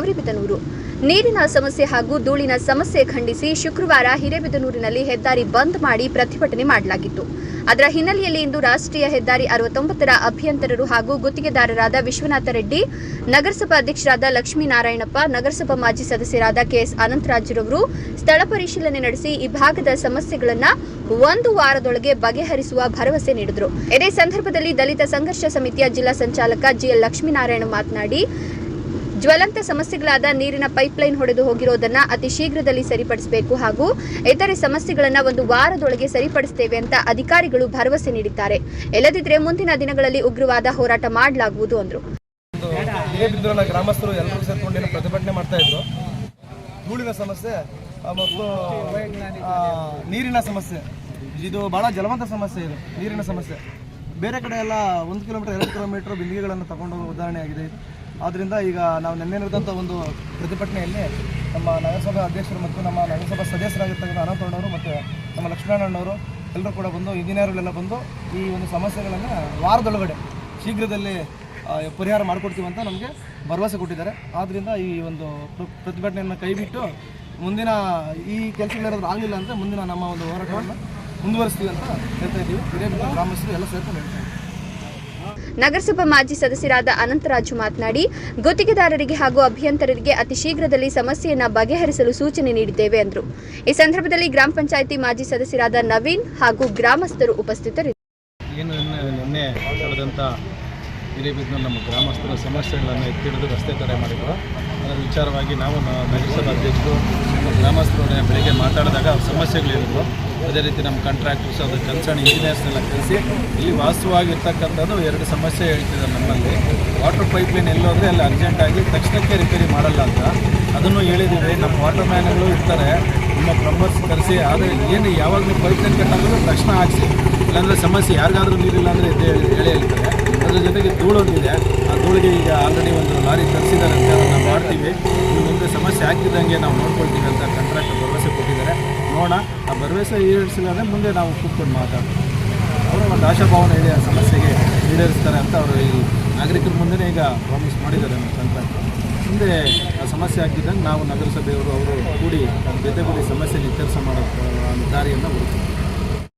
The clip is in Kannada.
ಗೌರಿಬಿದನೂರು. ನೀರಿನ ಸಮಸ್ಯೆ ಹಾಗೂ ಧೂಳಿನ ಸಮಸ್ಯೆ ಖಂಡಿಸಿ ಶುಕ್ರವಾರ ಹಿರೇಬಿದನೂರಿನಲ್ಲಿ ಹೆದ್ದಾರಿ ಬಂದ್ ಮಾಡಿ ಪ್ರತಿಭಟನೆ ಮಾಡಲಾಗಿತ್ತು. ಅದರ ಹಿನ್ನೆಲೆಯಲ್ಲಿ ಇಂದು ರಾಷ್ಟ್ರೀಯ ಹೆದ್ದಾರಿ 69ರ ಅಭಿಯಂತರರು ಹಾಗೂ ಗುತ್ತಿಗೆದಾರರಾದ ವಿಶ್ವನಾಥ ರೆಡ್ಡಿ, ನಗರಸಭಾ ಅಧ್ಯಕ್ಷರಾದ ಲಕ್ಷ್ಮೀನಾರಾಯಣಪ್ಪ, ನಗರಸಭಾ ಮಾಜಿ ಸದಸ್ಯರಾದ ಕೆಎಸ್ ಅನಂತರಾಜರವರು ಸ್ಥಳ ಪರಿಶೀಲನೆ ನಡೆಸಿ ಈ ಭಾಗದ ಸಮಸ್ಯೆಗಳನ್ನು 1 ವಾರದೊಳಗೆ ಬಗೆಹರಿಸುವ ಭರವಸೆ ನೀಡಿದರು. ಇದೇ ಸಂದರ್ಭದಲ್ಲಿ ದಲಿತ ಸಂಘರ್ಷ ಸಮಿತಿಯ ಜಿಲ್ಲಾ ಸಂಚಾಲಕ ಜಿಎಲ್ ಲಕ್ಷ್ಮೀನಾರಾಯಣ ಮಾತನಾಡಿ, ಜ್ವಲಂತ ಸಮಸ್ಯೆಗಳಾದ ನೀರಿನ ಪೈಪ್ಲೈನ್ ಹೊಡೆದು ಹೋಗಿರೋದನ್ನ ಅತಿ ಶೀಘ್ರದಲ್ಲಿ ಸರಿಪಡಿಸಬೇಕು ಹಾಗೂ ಇತರೆ ಸಮಸ್ಯೆಗಳನ್ನು 1 ವಾರದೊಳಗೆ ಸರಿಪಡಿಸುತ್ತೇವೆ ಅಂತ ಅಧಿಕಾರಿಗಳು ಭರವಸೆ ನೀಡಿದ್ದಾರೆ. ಇಲ್ಲದಿದ್ದರೆ ಮುಂದಿನ ದಿನಗಳಲ್ಲಿ ಉಗ್ರವಾದ ಹೋರಾಟ ಮಾಡಲಾಗುವುದು ಅಂದರು. ಹಿರೇಬಿದನೂರಿನ ಗ್ರಾಮಸ್ಥರು ಎಲ್ಲರೂ ಸೇರ್ಕೊಂಡು ಪ್ರತಿಭಟನೆ ಮಾಡ್ತಾ ಇದ್ರು. ಧೂಳಿನ ಸಮಸ್ಯೆ ಮತ್ತು ನೀರಿನ ಸಮಸ್ಯೆ, ಇದು ಬಹಳ ಜಲವಂತ ಸಮಸ್ಯೆ. ಇದು ನೀರಿನ ಸಮಸ್ಯೆ ಬೇರೆ ಕಡೆ ಎಲ್ಲ 1 ಕಿಲೋಮೀಟರ್ 2 ಕಿಲೋಮೀಟರ್ ಬಿಂದಿಗೆಗಳನ್ನು ತಗೊಂಡು ಉದಾಹರಣೆ ಆಗಿದೆ. ಆದ್ದರಿಂದ ಈಗ ನಾವು ನಿನ್ನೆ ನಡೆದಂಥ ಒಂದು ಪ್ರತಿಭಟನೆಯಲ್ಲಿ ನಮ್ಮ ನಗರಸಭಾ ಅಧ್ಯಕ್ಷರು ಮತ್ತು ನಮ್ಮ ನಗರಸಭಾ ಸದಸ್ಯರಾಗಿರ್ತಕ್ಕಂಥ ಅನಂತಣ್ಣವರು ಮತ್ತು ನಮ್ಮ ಲಕ್ಷ್ಮಣಣ್ಣವರು ಎಲ್ಲರೂ ಕೂಡ ಬಂದು, ಇಂಜಿನಿಯರ್ಗಳೆಲ್ಲ ಬಂದು ಈ ಒಂದು ಸಮಸ್ಯೆಗಳನ್ನು ವಾರದೊಳಗಡೆ ಶೀಘ್ರದಲ್ಲಿ ಪರಿಹಾರ ಮಾಡಿಕೊಡ್ತೀವಿ ಅಂತ ನಮಗೆ ಭರವಸೆ ಕೊಟ್ಟಿದ್ದಾರೆ. ಆದ್ದರಿಂದ ಈ ಒಂದು ಪ್ರತಿಭಟನೆಯನ್ನು ಕೈಬಿಟ್ಟು ಮುಂದಿನ ಈ ಕೆಲಸಗಳೇನಾದರೂ ಆಗಲಿಲ್ಲ ಅಂದರೆ ಮುಂದಿನ ನಮ್ಮ ಒಂದು ಹೋರಾಟವನ್ನು ಮುಂದುವರಿಸ್ತೀವಿ ಅಂತ ಹೇಳ್ತಾ ಇದ್ದೀವಿ. ಹಿರೇಬಿದನೂರು ಗ್ರಾಮಸ್ಥರು ಎಲ್ಲ ಸೇರ್ಕೊಂಡು ಹೇಳ್ತಾರೆ. ನಗರಸಭಾ ಮಾಜಿ ಸದಸ್ಯರಾದ ಅನಂತರಾಜು ಮಾತನಾಡಿ, ಗುತ್ತಿಗೆದಾರರಿಗೆ ಹಾಗೂ ಅಭಿಯಂತರರಿಗೆ ಅತಿ ಶೀಘ್ರದಲ್ಲಿ ಸಮಸ್ಯೆಯನ್ನು ಬಗೆಹರಿಸಲು ಸೂಚನೆ ನೀಡಿದ್ದೇವೆ ಎಂದರು. ಈ ಸಂದರ್ಭದಲ್ಲಿ ಗ್ರಾಮ ಪಂಚಾಯಿತಿ ಮಾಜಿ ಸದಸ್ಯರಾದ ನವೀನ್ ಹಾಗೂ ಗ್ರಾಮಸ್ಥರು ಉಪಸ್ಥಿತರಿದ್ದರು. ಹಿರೇಬಿದನೂರು ನಮ್ಮ ಗ್ರಾಮಸ್ಥರ ಸಮಸ್ಯೆಗಳನ್ನು ಎತ್ತಿಡಿದು ರಸ್ತೆ ತಡೆ ಮಾಡಿದ್ರು. ಅದರ ವಿಚಾರವಾಗಿ ನಾವು ನಗರಸಭಾ ಅಧ್ಯಕ್ಷರು ಗ್ರಾಮಸ್ಥರು ಬೆಳಗ್ಗೆ ಮಾತಾಡಿದಾಗ ಅವ್ರ ಸಮಸ್ಯೆಗಳಿದ್ರು. ಅದೇ ರೀತಿ ನಮ್ಮ ಕಾಂಟ್ರಾಕ್ಟರ್ಸ್ ಅದು ಕನ್ಸರ್ನ್ ಇಂಜಿನಿಯರ್ಸ್ನೆಲ್ಲ ಕರೆಸಿ ಇಲ್ಲಿ ವಾಸ್ತವವಾಗಿರ್ತಕ್ಕಂಥದ್ದು 2 ಸಮಸ್ಯೆ ಹೇಳ್ತಿದ್ದಾರೆ. ನಮ್ಮಲ್ಲಿ ವಾಟರ್ ಪೈಪ್ಲೈನ್ ಎಲ್ಲೋದ್ರೆ ಅಲ್ಲಿ ಅರ್ಜೆಂಟಾಗಿ ತಕ್ಷಣಕ್ಕೆ ರಿಪೇರಿ ಮಾಡಲ್ಲ ಅಂತ ಅದನ್ನು ಹೇಳಿದ್ದೀವಿ. ನಮ್ಮ ವಾಟರ್ ಮ್ಯಾನ್ಗಳು ಇರ್ತಾರೆ, ನಿಮ್ಮ ಪ್ಲಂಬರ್ಸ್ ಕರೆಸಿ ಆದರೆ ಏನು ಯಾವಾಗ ನೀವು ಪೈಪ್ಲೈನ್ ಕಟ್ಟಾಗೋದು ತಕ್ಷಣ ಹಾಕಿಸಿ, ಇಲ್ಲಾಂದರೆ ಸಮಸ್ಯೆ ಯಾರಿಗಾದ್ರೂ ನೀರಿಲ್ಲ ಅಂದರೆ ಹೇಳಿ ಹೇಳ್ತಾರೆ. ಅದ್ರ ಜೊತೆಗೆ ಧೂಳೊಂದಿದೆ, ಆ ಧೂಳಿಗೆ ಈಗ ಆಲ್ರೆಡಿ ಒಂದು ಲಾರಿ ತರಿಸಿದ್ದಾರೆ ಅಂತ ನಾವು ಮಾಡ್ತೀವಿ. ಇನ್ನು ಮುಂದೆ ಸಮಸ್ಯೆ ಆಗ್ತಿದ್ದಂಗೆ ನಾವು ನೋಡ್ಕೊಳ್ತೀವಿ ಅಂತ ಕಾಂಟ್ರಾಕ್ಟರ್ ಭರವಸೆ ಕೊಟ್ಟಿದ್ದಾರೆ. ನೋಡೋಣ, ಆ ಭರವಸೆ ಈಡೇರಿಸಿದ್ರೆ ಮುಂದೆ ನಾವು ಕೂತ್ಕೊಂಡು ಮಾತಾಡ್ತೀವಿ. ಅವರು ಒಂದು ಆಶಾಭಾವನೆ ಹೇಳಿ ಆ ಸಮಸ್ಯೆಗೆ ಈಡೇರಿಸ್ತಾರೆ ಅಂತ ಅವರು ಈ ನಾಗರಿಕರ ಮುಂದೆ ಈಗ ಪ್ರಾಮಿಸ್ ಮಾಡಿದ್ದಾರೆ ನಮ್ಮ ಕಾಂಟ್ರಾಕ್ಟರ್. ಮುಂದೆ ಆ ಸಮಸ್ಯೆ ಆಗಿದ್ದಂಗೆ ನಾವು ನಗರಸಭೆಯವರು ಅವರು ಕೂಡಿ ಜೊತೆಗೂಡಿ ಸಮಸ್ಯೆ ನಿರ್ಧರಿಸ ಮಾಡೋ ದಾರಿಯನ್ನು ಹುಡುಕ್ತೀವಿ.